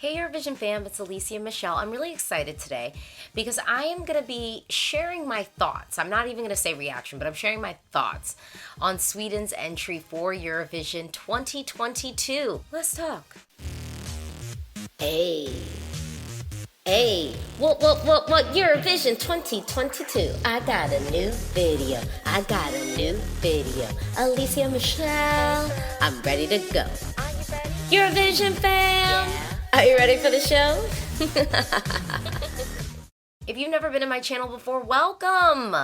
Hey Eurovision fam, it's Alesia Michelle. I'm really excited today because I am going to be sharing my thoughts. I'm not even going to say reaction, but I'm sharing my thoughts on Sweden's entry for Eurovision 2022. Let's talk. Hey, what, Eurovision 2022. I got a new video. Alesia Michelle, I'm ready to go. Eurovision fam! Yeah. Are you ready for the show? If you've never been to my channel before, welcome!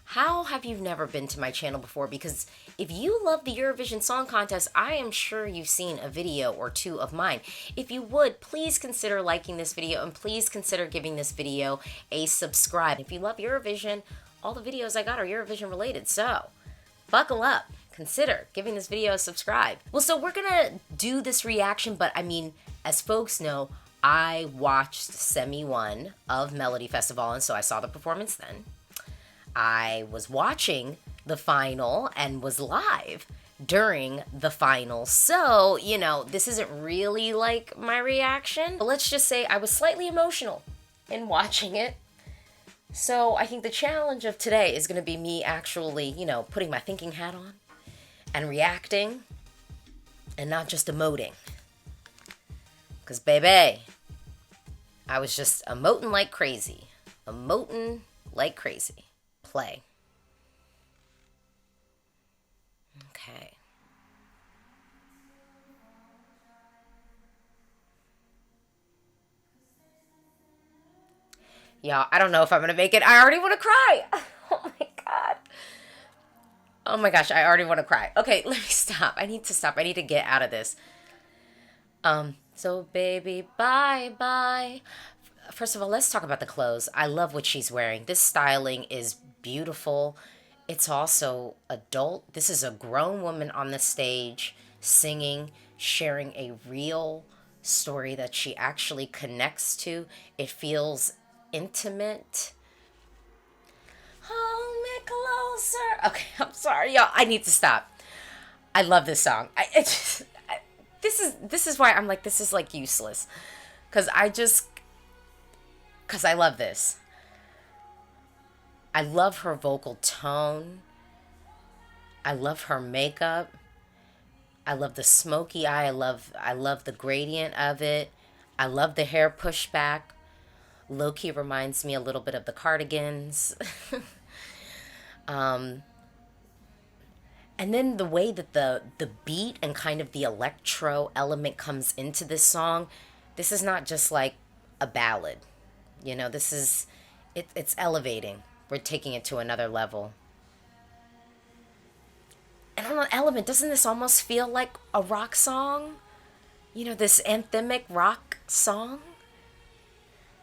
How have you never been to my channel before? Because if you love the Eurovision Song Contest, I am sure you've seen a video or two of mine. If you would, please consider liking this video and please consider giving this video a subscribe. If you love Eurovision, all the videos I got are Eurovision related, so buckle up. Consider giving this video a subscribe. Well, so we're gonna do this reaction, but I mean, as folks know, I watched Semi 1 of Melody Festival, and so I saw the performance then. I was watching the final and was live during the final. So, you know, this isn't really like my reaction, but let's just say I was slightly emotional in watching it. So I think the challenge of today is gonna be me actually, you know, putting my thinking hat on and reacting and not just emoting. Because, baby, I was just emoting like crazy. Play. Okay. Yeah, I don't know if I'm going to make it. I already want to cry. Oh, my God. Oh, my gosh, I already want to cry. Okay, let me stop. I need to stop. I need to get out of this. So baby, bye-bye. First of all, let's talk about the clothes. I love what she's wearing. This styling is beautiful. It's also adult. This is a grown woman on the stage singing, sharing a real story that she actually connects to. It feels intimate. Hold me closer. Okay, I'm sorry, y'all. I need to stop. I love this song. This is why I'm like, this is like useless. Because I love this. I love her vocal tone. I love her makeup. I love the smoky eye. I love the gradient of it. I love the hair pushed back. Low-key reminds me a little bit of the Cardigans. And then the way that the beat and kind of the electro element comes into this song, this is not just like a ballad. You know, this is, it's elevating. We're taking it to another level. And on the element, doesn't this almost feel like a rock song? You know, this anthemic rock song?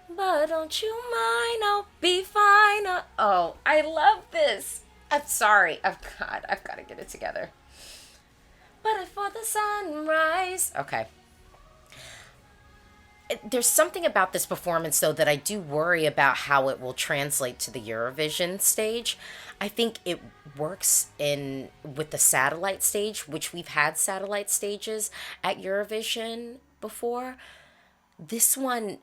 But don't you mind, I'll be fine. Oh, I love this. I'm sorry. I've got to get it together. But for the sunrise. Okay. There's something about this performance, though, that I do worry about how it will translate to the Eurovision stage. I think it works with the satellite stage, which we've had satellite stages at Eurovision before. This one,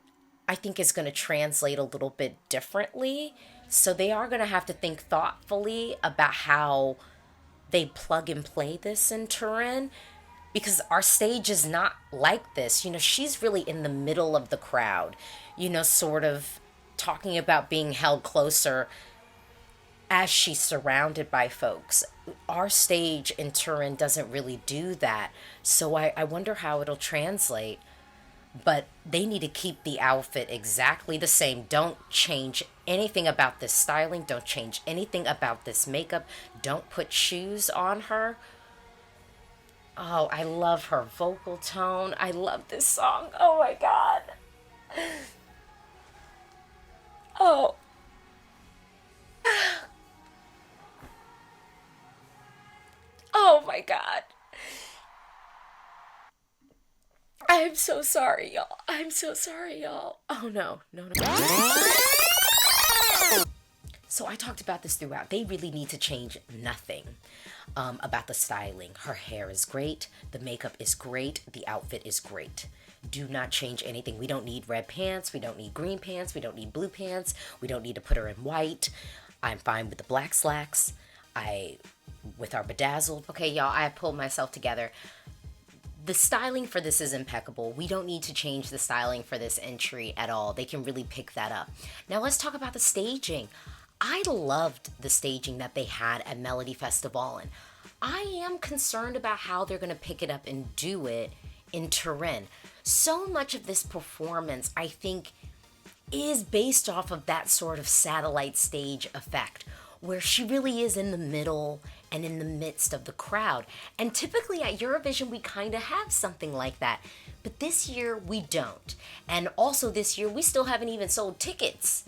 I think, is going to translate a little bit differently. So they are going to have to think thoughtfully about how they plug and play this in Turin, because our stage is not like this. You know, she's really in the middle of the crowd, you know, sort of talking about being held closer as she's surrounded by folks. Our stage in Turin doesn't really do that. So I wonder how it'll translate. But they need to keep the outfit exactly the same. Don't change anything about this styling. Don't change anything about this makeup. Don't put shoes on her. Oh, I love her vocal tone. I love this song. Oh, my God. Oh. Oh, my God. I'm so sorry, y'all. Oh, no. So I talked about this throughout. They really need to change nothing about the styling. Her hair is great. The makeup is great. The outfit is great. do not change anything. We don't need red pants. We don't need green pants. We don't need blue pants. We don't need to put her in white. I'm fine with the black slacks. With our bedazzled. Okay, y'all, I pulled myself together. The styling for this is impeccable. We don't need to change the styling for this entry at all. They can really pick that up. Now let's talk about the staging. I loved the staging that they had at Melody Festival, and I am concerned about how they're going to pick it up and do it in Turin. So much of this performance, I think, is based off of that sort of satellite stage effect, where she really is in the middle and in the midst of the crowd. And typically at Eurovision, we kind of have something like that. But this year, we don't. And also this year, we still haven't even sold tickets,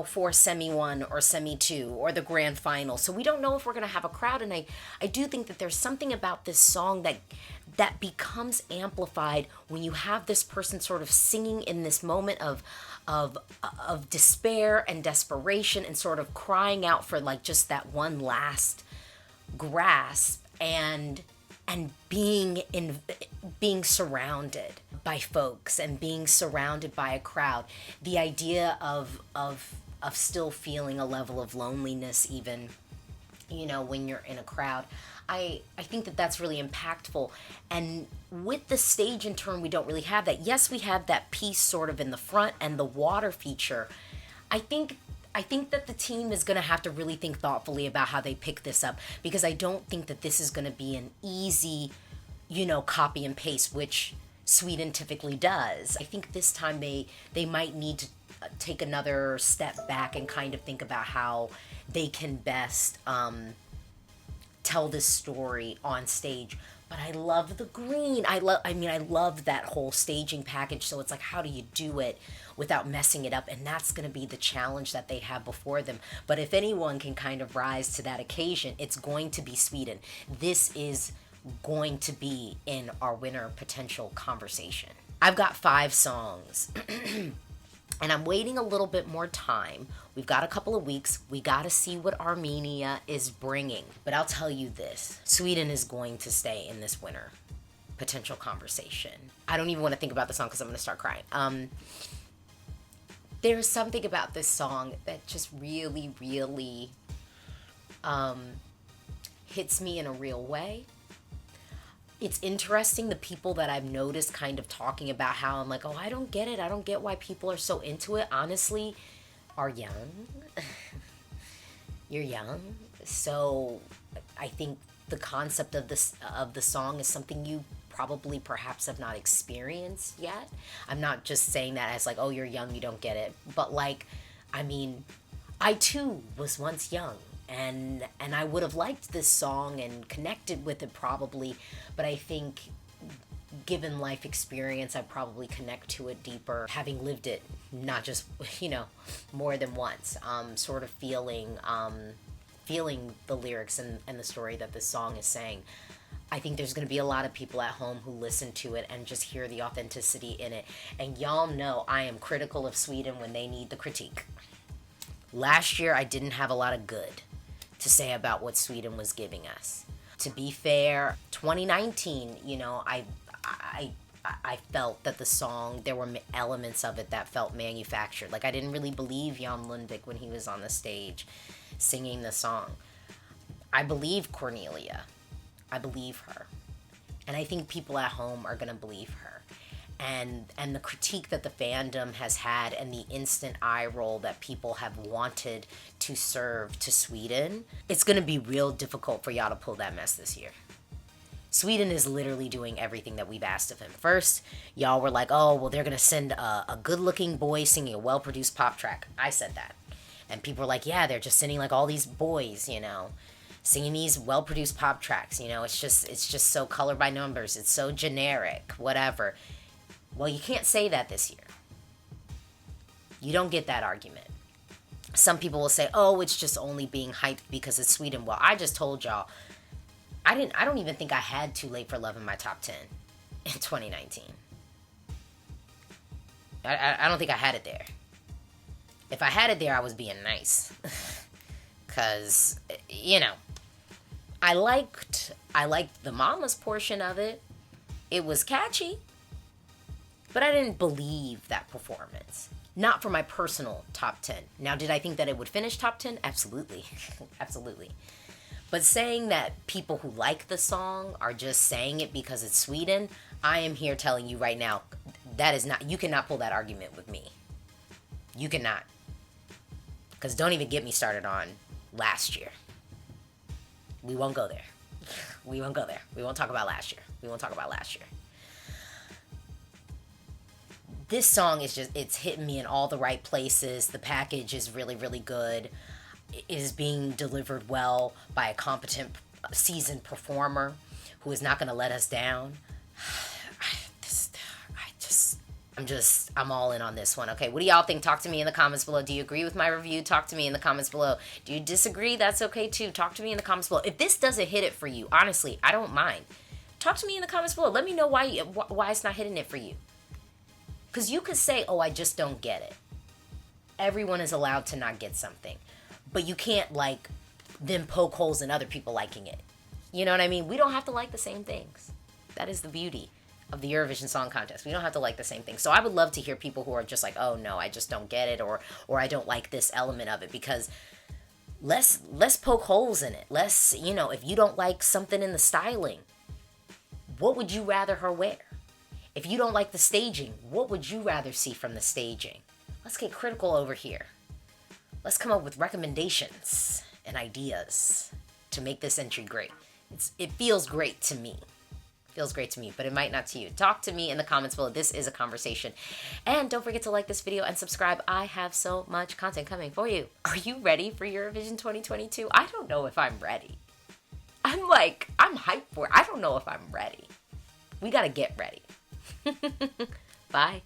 for Semi 1 or Semi 2 or the grand final. So we don't know if we're going to have a crowd. And I do think that there's something about this song that becomes amplified when you have this person sort of singing in this moment of despair and desperation and sort of crying out for like just that one last grasp and being surrounded by folks and being surrounded by a crowd. The idea of still feeling a level of loneliness even, when you're in a crowd. I think that that's really impactful. And with the stage in turn, we don't really have that. Yes, we have that piece sort of in the front and the water feature. I think that the team is going to have to really think thoughtfully about how they pick this up, because I don't think that this is going to be an easy, copy and paste, which Sweden typically does. I think this time they might need to take another step back and kind of think about how they can best tell this story on stage. But I love the green. I love that whole staging package. So it's like, how do you do it without messing it up? And that's going to be the challenge that they have before them. But if anyone can kind of rise to that occasion, it's going to be Sweden. This is going to be in our winner potential conversation. I've got 5 songs. And I'm waiting a little bit more time. We've got a couple of weeks. We got to see what Armenia is bringing. But I'll tell you this. Sweden is going to stay in this winner potential conversation. I don't even want to think about the song because I'm going to start crying. There's something about this song that just really, really hits me in a real way. It's interesting, the people that I've noticed kind of talking about how I'm like, oh, I don't get it. I don't get why people are so into it, honestly, are young. You're young. So I think the concept of the song is something you probably perhaps have not experienced yet. I'm not just saying that as like, oh, you're young, you don't get it. But like, I too was once young. And I would have liked this song and connected with it probably, but I think given life experience, I probably connect to it deeper, having lived it, not just, more than once, sort of feeling the lyrics and the story that this song is saying. I think there's going to be a lot of people at home who listen to it and just hear the authenticity in it. And y'all know I am critical of Sweden when they need the critique. Last year, I didn't have a lot of good to say about what Sweden was giving us. To be fair, 2019, I felt that the song, there were elements of it that felt manufactured. Like, I didn't really believe Jan Lundvik when he was on the stage singing the song. I believe Cornelia. I believe her. And I think people at home are going to believe her. And the critique that the fandom has had and the instant eye roll that people have wanted to serve to Sweden, it's going to be real difficult for y'all to pull that mess this year. Sweden is literally doing everything that we've asked of him. First, y'all were like, oh, well, they're going to send a good-looking boy singing a well-produced pop track. I said that. And people were like, yeah, they're just sending like all these boys, singing these well-produced pop tracks. It's just so color by numbers. It's so generic, whatever. Well, you can't say that this year. You don't get that argument. Some people will say, oh, it's just only being hyped because it's Sweden. Well, I just told y'all, I don't even think I had Too Late for Love in my top 10 in 2019. I don't think I had it there. If I had it there, I was being nice. Because, I liked the Mama's portion of it. It was catchy. But I didn't believe that performance. Not for my personal top 10. Now, did I think that it would finish top 10? Absolutely. Absolutely. But saying that people who like the song are just saying it because it's Sweden, I am here telling you right now, that is not, you cannot pull that argument with me. You cannot. Because don't even get me started on last year. We won't go there. We won't go there. We won't talk about last year. We won't talk about last year. This song is just, it's hitting me in all the right places. The package is really, really good. It is being delivered well by a competent, seasoned performer who is not going to let us down. I'm all in on this one. Okay, what do y'all think? Talk to me in the comments below. Do you agree with my review? Talk to me in the comments below. Do you disagree? That's okay too. Talk to me in the comments below. If this doesn't hit it for you, honestly, I don't mind. Talk to me in the comments below. Let me know why it's not hitting it for you. Because you could say, oh, I just don't get it. Everyone is allowed to not get something. But you can't, like, then poke holes in other people liking it. You know what I mean? We don't have to like the same things. That is the beauty of the Eurovision Song Contest. We don't have to like the same things. So I would love to hear people who are just like, oh, no, I just don't get it. Or I don't like this element of it. Because let's poke holes in it. Let's, you know, if you don't like something in the styling, what would you rather her wear? If you don't like the staging, what would you rather see from the staging? Let's get critical over here. Let's come up with recommendations and ideas to make this entry great. It feels great to me. It feels great to me, but it might not to you. Talk to me in the comments below. This is a conversation. And don't forget to like this video and subscribe. I have so much content coming for you. Are you ready for Eurovision 2022? I don't know if I'm ready. I'm hyped for it. I don't know if I'm ready. We gotta get ready. Bye.